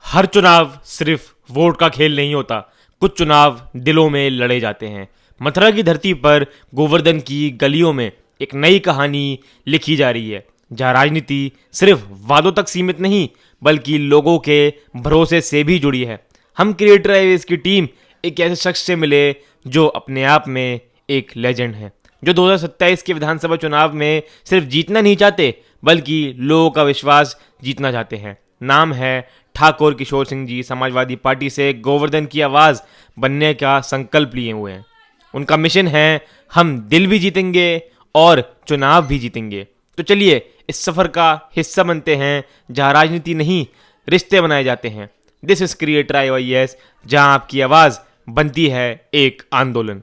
हर चुनाव सिर्फ वोट का खेल नहीं होता। कुछ चुनाव दिलों में लड़े जाते हैं। मथुरा की धरती पर गोवर्धन की गलियों में एक नई कहानी लिखी जा रही है, जहाँ राजनीति सिर्फ वादों तक सीमित नहीं बल्कि लोगों के भरोसे से भी जुड़ी है। हम क्रिएटर आईएएस की टीम एक ऐसे शख्स से मिले जो अपने आप में एक लेजेंड है, जो 2027 के विधानसभा चुनाव में सिर्फ जीतना नहीं चाहते बल्कि लोगों का विश्वास जीतना चाहते हैं। नाम है ठाकुर किशोर सिंह जी। समाजवादी पार्टी से गोवर्धन की आवाज़ बनने का संकल्प लिए हुए हैं। उनका मिशन है हम दिल भी जीतेंगे और चुनाव भी जीतेंगे। तो चलिए इस सफ़र का हिस्सा बनते हैं, जहां राजनीति नहीं रिश्ते बनाए जाते हैं। दिस इज क्रिएटर आईओआईएस, जहां आपकी आवाज़ बनती है एक आंदोलन।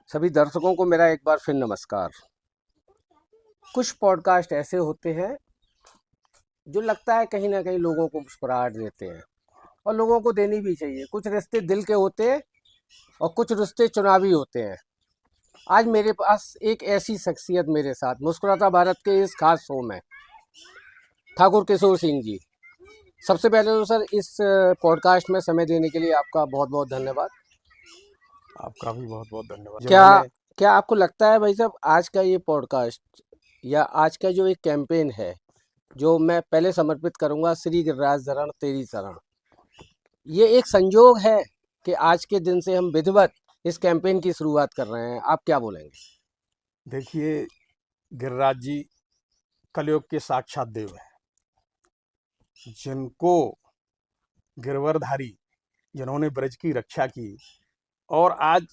सभी दर्शकों को मेरा एक बार फिर नमस्कार। कुछ पॉडकास्ट ऐसे होते हैं जो लगता है कहीं ना कहीं लोगों को मुस्कुराहट देते हैं, और लोगों को देनी भी चाहिए। कुछ रिश्ते दिल के होते हैं और कुछ रिश्ते चुनावी होते हैं। आज मेरे पास एक ऐसी शख्सियत मेरे साथ मुस्कुराता भारत के इस खास शो में, ठाकुर किशोर सिंह जी। सबसे पहले तो सर, इस पॉडकास्ट में समय देने के लिए आपका बहुत बहुत धन्यवाद। आपका भी बहुत बहुत धन्यवाद। क्या क्या आपको लगता है भाई साहब, आज का ये पॉडकास्ट या आज का जो एक कैंपेन है, जो मैं पहले समर्पित करूंगा श्री गिरिराज शरण तेरी शरण, ये एक संयोग है कि आज के दिन से हम विधिवत इस कैंपेन की शुरुआत कर रहे हैं? आप क्या बोलेंगे? देखिए, गिरिराज जी कलयुग के साक्षात देव हैं, जिनको गिरवरधारी, जिन्होंने ब्रज की रक्षा की, और आज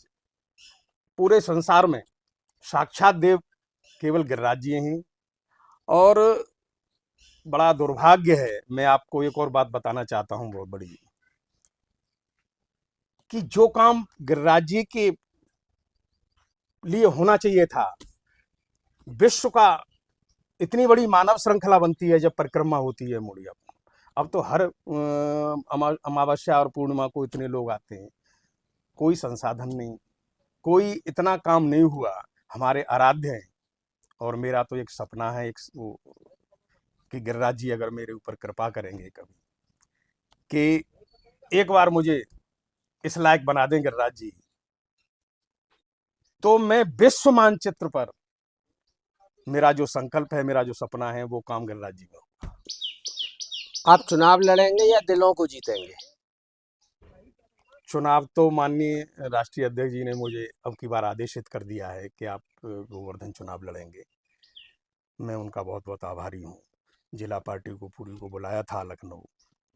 पूरे संसार में साक्षात देव केवल गिरिराज जी हैं। और बड़ा दुर्भाग्य है, मैं आपको एक और बात बताना चाहता हूं बहुत बड़ी, कि जो काम गिरिराज जी के लिए होना चाहिए था, विश्व का इतनी बड़ी मानव श्रृंखला बनती है जब परिक्रमा होती है मुड़िया। अब तो हर अमावस्या और पूर्णिमा को इतने लोग आते हैं, कोई संसाधन नहीं, कोई इतना काम नहीं हुआ। हमारे आराध्य हैं, और मेरा तो एक सपना है कि गिरिराज जी अगर मेरे ऊपर कृपा करेंगे कभी, कि एक बार मुझे इस लायक बना दें गिरिराज जी, तो मैं विश्व मानचित्र पर, मेरा जो संकल्प है, मेरा जो सपना है, वो काम गिरिराज जी में हो। आप चुनाव लड़ेंगे या दिलों को जीतेंगे? चुनाव तो माननीय राष्ट्रीय अध्यक्ष जी ने मुझे अब की बार आदेशित कर दिया है कि आप गोवर्धन चुनाव लड़ेंगे। मैं उनका बहुत बहुत आभारी हूँ। जिला पार्टी को पूरी को बुलाया था लखनऊ,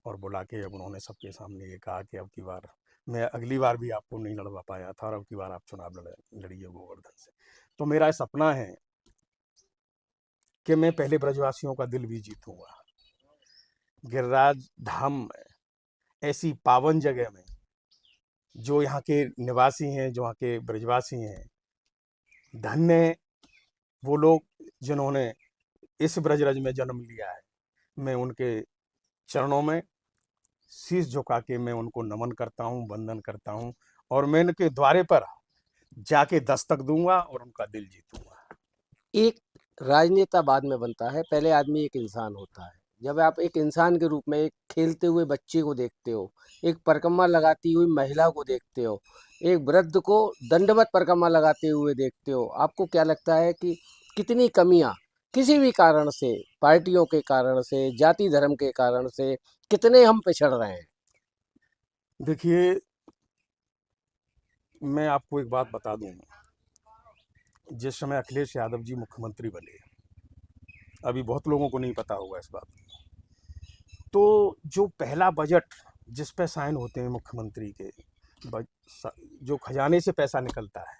और बुला के अब उन्होंने सबके सामने ये कहा कि अब की बार, मैं अगली बार भी आपको नहीं लड़वा पाया था, और अब की बार आप चुनाव लड़िए गोवर्धन से। तो मेरा सपना है कि मैं पहले ब्रजवासियों का दिल भी जीतूंगा। गिरिराज धाम में, ऐसी पावन जगह में, जो यहाँ के निवासी हैं, जो यहाँ के ब्रजवासी हैं, धन्य है वो लोग जिन्होंने इस ब्रजरज में जन्म लिया है। मैं उनके चरणों में शीश झुका के मैं उनको नमन करता हूँ, वंदन करता हूँ, और मैं उनके द्वारे पर जाके दस्तक दूंगा और उनका दिल जीतूंगा। एक राजनेता बाद में बनता है, पहले आदमी एक इंसान होता है। जब आप एक इंसान के रूप में एक खेलते हुए बच्चे को देखते हो, एक परिक्रमा लगाती हुई महिला को देखते हो, एक वृद्ध को दंडवत परिक्रमा लगाते हुए देखते हो, आपको क्या लगता है कि कितनी कमियां किसी भी कारण से, पार्टियों के कारण से, जाति धर्म के कारण से, कितने हम पिछड़ रहे हैं? देखिए, मैं आपको एक बात बता दूं, जिस समय अखिलेश यादव जी मुख्यमंत्री बने, अभी बहुत लोगों को नहीं पता होगा इस बात की, तो जो पहला बजट जिस पे साइन होते हैं मुख्यमंत्री के, जो खजाने से पैसा निकलता है,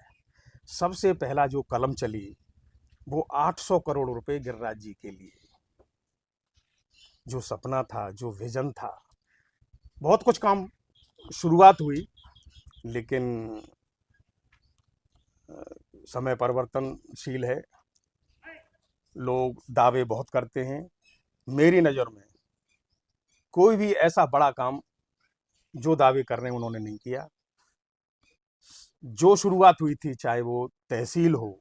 सबसे पहला जो कलम चली वो 800 करोड़ रुपए गिरिराज जी के लिए। जो सपना था, जो विजन था, बहुत कुछ काम शुरुआत हुई, लेकिन समय परिवर्तनशील है, लोग दावे बहुत करते हैं। मेरी नज़र में कोई भी ऐसा बड़ा काम जो दावे कर रहे हैं उन्होंने नहीं किया। जो शुरुआत हुई थी, चाहे वो तहसील हो,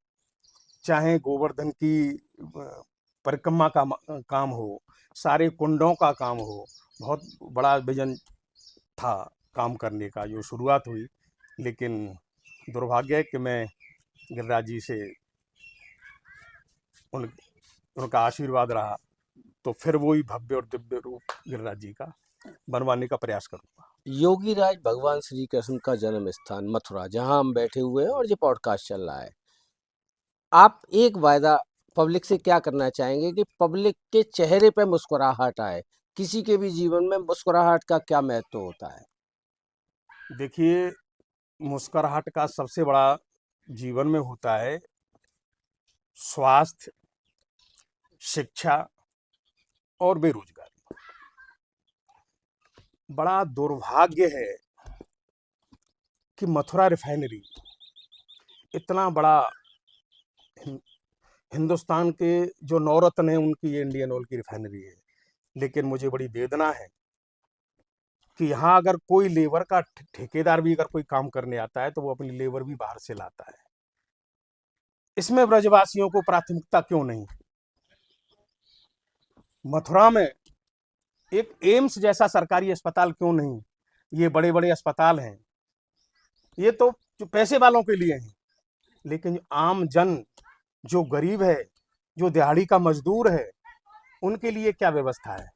चाहे गोवर्धन की परिक्रमा का काम हो, सारे कुंडों का काम हो, बहुत बड़ा विजन था काम करने का, जो शुरुआत हुई। लेकिन दुर्भाग्य है कि मैं गिरिराज जी से उन उनका आशीर्वाद रहा, तो फिर वही भव्य और दिव्य रूप गिरिराज जी का बनवाने का प्रयास करूँगा। योगी राज भगवान श्री कृष्ण का जन्म स्थान मथुरा, जहां हम बैठे हुए हैं और ये पॉडकास्ट चल रहा है, आप एक वायदा पब्लिक से क्या करना चाहेंगे कि पब्लिक के चेहरे पे मुस्कुराहट आए? किसी के भी जीवन में मुस्कुराहट का क्या महत्व होता है? देखिए, मुस्कुराहट का सबसे बड़ा जीवन में होता है स्वास्थ्य, शिक्षा और बेरोजगारी। बड़ा दुर्भाग्य है कि मथुरा रिफाइनरी इतना बड़ा हिं- हिंदुस्तान के जो नवरत्न है उनकी ये इंडियन ऑयल की रिफाइनरी है। लेकिन मुझे बड़ी वेदना है कि यहाँ अगर कोई लेबर का ठेकेदार भी अगर कोई काम करने आता है तो वो अपनी लेबर भी बाहर से लाता है। इसमें ब्रजवासियों को प्राथमिकता क्यों नहीं? मथुरा में एक एम्स जैसा सरकारी अस्पताल क्यों नहीं? ये बड़े बड़े अस्पताल हैं, ये तो जो पैसे वालों के लिए हैं। लेकिन जो आम जन, जो गरीब है, जो दिहाड़ी का मजदूर है, उनके लिए क्या व्यवस्था है?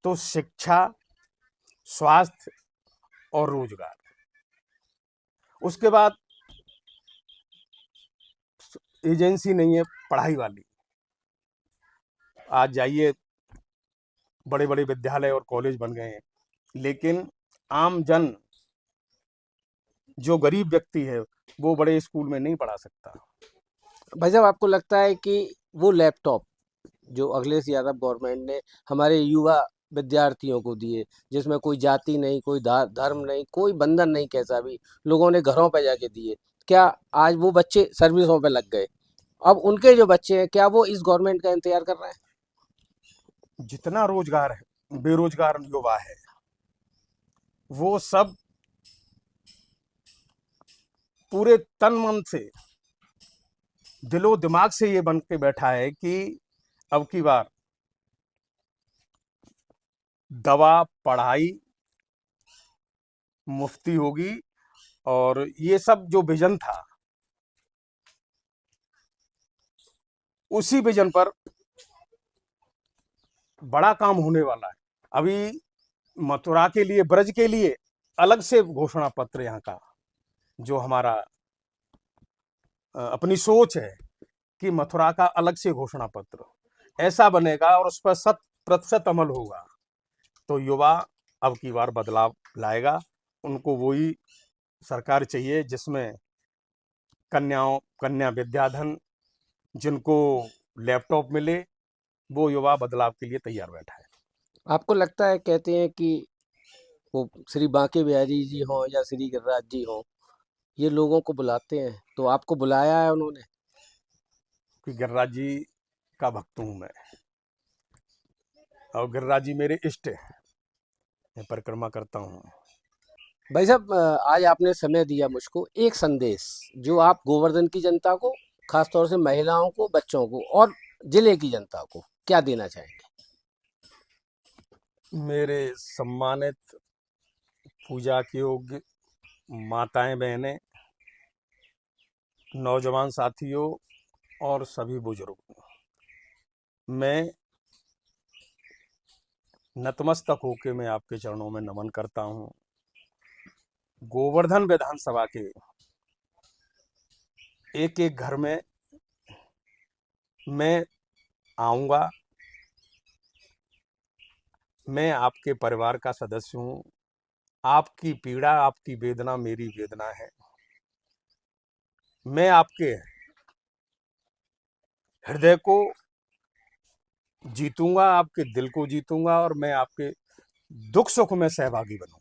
तो शिक्षा, स्वास्थ्य और रोजगार। उसके बाद एजेंसी नहीं है पढ़ाई वाली। आज जाइए, बड़े बड़े विद्यालय और कॉलेज बन गए हैं, लेकिन आम जन, जो गरीब व्यक्ति है, वो बड़े स्कूल में नहीं पढ़ा सकता। भाई साहब, आपको लगता है कि वो लैपटॉप जो अखिलेश यादव गवर्नमेंट ने हमारे युवा विद्यार्थियों को दिए, जिसमें कोई जाति नहीं, कोई धर्म नहीं, कोई बंधन नहीं, कैसा भी, लोगों ने घरों पे जाके दिए, क्या आज वो बच्चे सर्विसों पे लग गए? अब उनके जो बच्चे हैं, क्या वो इस गवर्नमेंट का इंतजार कर रहे हैं? जितना रोजगार है, बेरोजगार युवा है, वो सब पूरे तन मन से, दिलो दिमाग से ये बन के बैठा है कि अब की बार दवा, पढ़ाई मुफ्ती होगी। और ये सब जो विजन था, उसी विजन पर बड़ा काम होने वाला है। अभी मथुरा के लिए, ब्रज के लिए अलग से घोषणा पत्र, यहाँ का जो हमारा अपनी सोच है कि मथुरा का अलग से घोषणा पत्र ऐसा बनेगा और उस पर 100% अमल होगा, तो युवा अब की बार बदलाव लाएगा। उनको वही सरकार चाहिए जिसमें कन्या विद्याधन, जिनको लैपटॉप मिले, वो युवा बदलाव के लिए तैयार बैठा है। आपको लगता है, कहते हैं कि वो श्री बांके बिहारी जी हों या श्री गिरिराज जी हों, ये लोगों को बुलाते हैं, तो आपको बुलाया है उन्होंने? कि गिरिराज जी का भक्त हूँ मैं, और गिरिराज जी मेरे इष्ट हैं, मैं परिक्रमा करता हूँ। भाई साहब, आज आपने समय दिया मुझको, एक संदेश जो आप गोवर्धन की जनता को, खासतौर से महिलाओं को, बच्चों को और जिले की जनता को क्या देना चाहेंगे? मेरे सम्मानित पूजा के योग्य माताएं, बहनें, नौजवान साथियों और सभी बुजुर्ग, मैं नतमस्तक होकर मैं आपके चरणों में नमन करता हूँ। गोवर्धन विधानसभा के एक एक घर में मैं आऊँगा। मैं आपके परिवार का सदस्य हूँ। आपकी पीड़ा, आपकी वेदना मेरी वेदना है। मैं आपके हृदय को जीतूंगा, आपके दिल को जीतूंगा, और मैं आपके दुख सुख में सहभागी बनूंगा।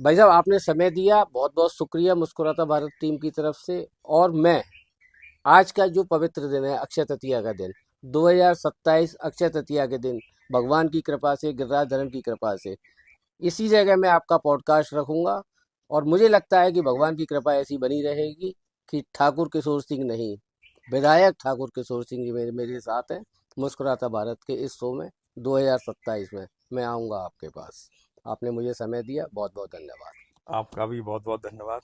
भाई साहब, आपने समय दिया, बहुत बहुत शुक्रिया मुस्कुराता भारत टीम की तरफ से। और मैं, आज का जो पवित्र दिन है, अक्षय तृतीया का दिन, 2027 अक्षय तृतीया के दिन, भगवान की कृपा से, गिरिराज धर्म की कृपा से, इसी जगह मैं आपका पॉडकास्ट रखूंगा। और मुझे लगता है कि भगवान की कृपा ऐसी बनी रहेगी कि ठाकुर किशोर सिंह नहीं, विधायक ठाकुर किशोर सिंह जी मेरे मेरे साथ हैं मुस्कुराता भारत के इस शो में। 2027 में मैं आऊँगा आपके पास। आपने मुझे समय दिया, बहुत बहुत धन्यवाद। आपका भी बहुत बहुत धन्यवाद।